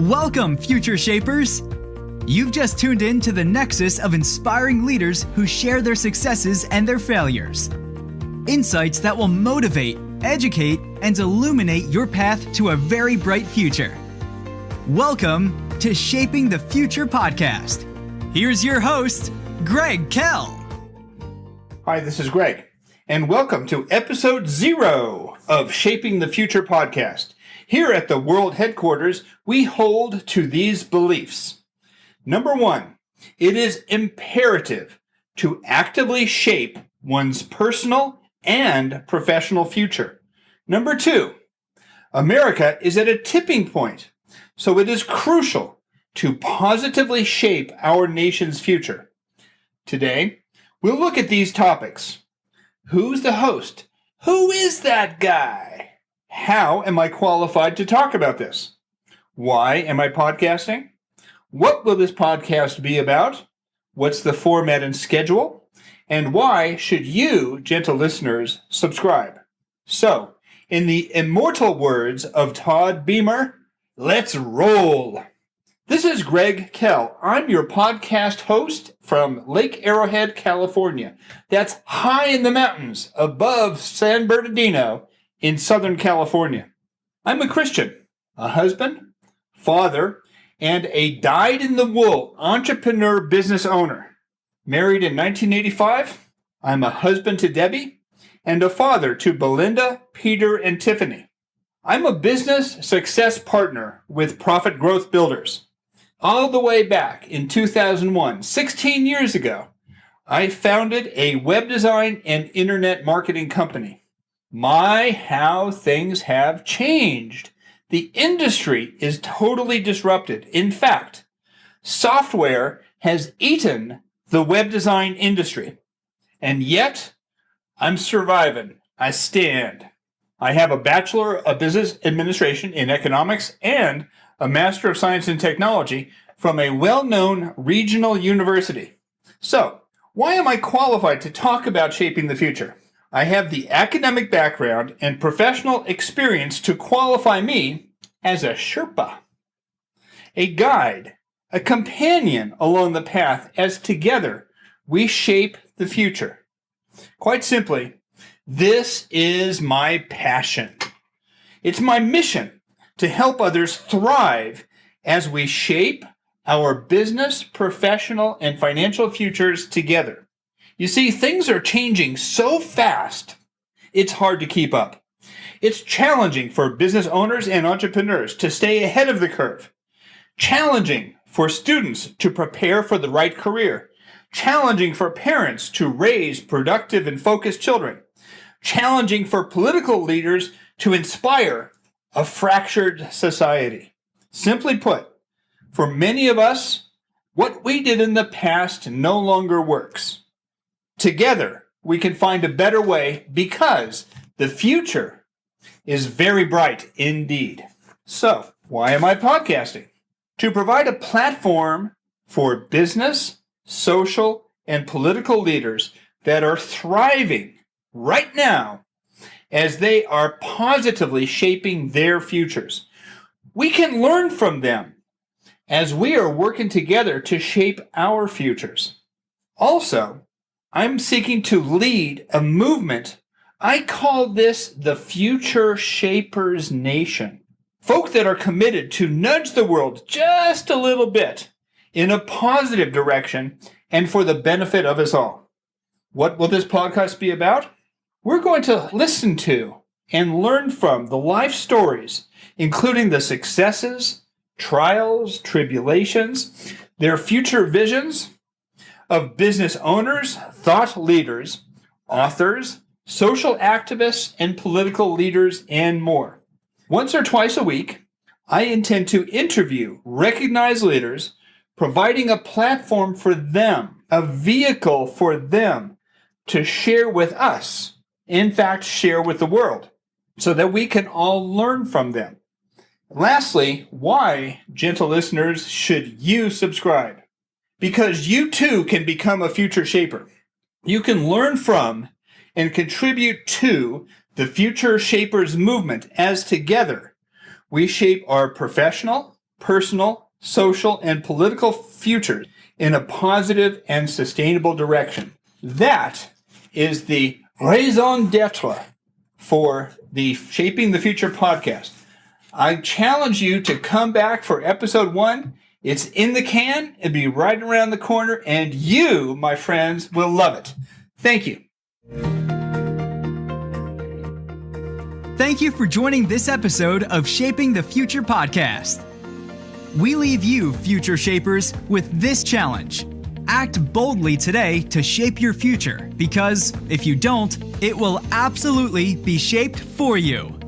Welcome, Future Shapers! You've just tuned in to the nexus of inspiring leaders who share their successes and their failures. Insights that will motivate, educate, and illuminate your path to a very bright future. Welcome to Shaping the Future podcast. Here's your host, Gregg Kell. Hi, this is Greg, and welcome to episode 0 of Shaping the Future podcast. Here at the world headquarters, we hold to these beliefs. Number 1, it is imperative to actively shape one's personal and professional future. Number 2, America is at a tipping point, so it is crucial to positively shape our nation's future. Today, we'll look at these topics. Who's the host? Who is that guy? How am I qualified to talk about this? Why am I podcasting? What will this podcast be about? What's the format and schedule? And why should you, gentle listeners, subscribe? So, in the immortal words of Todd Beamer, let's roll. This is Gregg Kell. I'm your podcast host from Lake Arrowhead, California. That's high in the mountains above San Bernardino in Southern California. I'm a Christian, a husband, father, and a dyed-in-the-wool entrepreneur business owner. Married in 1985, I'm a husband to Debbie and a father to Belinda, Peter, and Tiffany. I'm a business success partner with Profit Growth Builders. All the way back in 2001, 16 years ago, I founded a web design and internet marketing company. My, how things have changed. The industry is totally disrupted. In fact, software has eaten the web design industry. And yet, I'm surviving. I stand. I have a Bachelor of Business Administration in Economics and a Master of Science in Technology from a well-known regional university. So, why am I qualified to talk about shaping the future? I have the academic background and professional experience to qualify me as a Sherpa, a guide, a companion along the path as together we shape the future. Quite simply, this is my passion. It's my mission to help others thrive as we shape our business, professional, and financial futures together. You see, things are changing so fast, it's hard to keep up. It's challenging for business owners and entrepreneurs to stay ahead of the curve. Challenging for students to prepare for the right career. Challenging for parents to raise productive and focused children. Challenging for political leaders to inspire a fractured society. Simply put, for many of us, what we did in the past no longer works. Together, we can find a better way because the future is very bright indeed. So, why am I podcasting? To provide a platform for business, social, and political leaders that are thriving right now as they are positively shaping their futures. We can learn from them as we are working together to shape our futures. Also, I'm seeking to lead a movement. I call this the Future Shapers Nation. Folk that are committed to nudge the world just a little bit in a positive direction and for the benefit of us all. What will this podcast be about? We're going to listen to and learn from the life stories, including the successes, trials, tribulations, their future visions, of business owners, thought leaders, authors, social activists, and political leaders, and more. Once or twice a week, I intend to interview recognized leaders, providing a platform for them, a vehicle for them to share with us, in fact, share with the world, so that we can all learn from them. Lastly, why, gentle listeners, should you subscribe? Because you too can become a future shaper. You can learn from and contribute to the Future Shapers movement as together we shape our professional, personal, social, and political futures in a positive and sustainable direction. That is the raison d'etre for the Shaping the Future podcast. I challenge you to come back for episode 1. It's in the can. It'll be right around the corner, and you, my friends, will love it. Thank you. Thank you for joining this episode of Shaping the Future podcast. We leave you, future shapers, with this challenge. Act boldly today to shape your future, because if you don't, it will absolutely be shaped for you.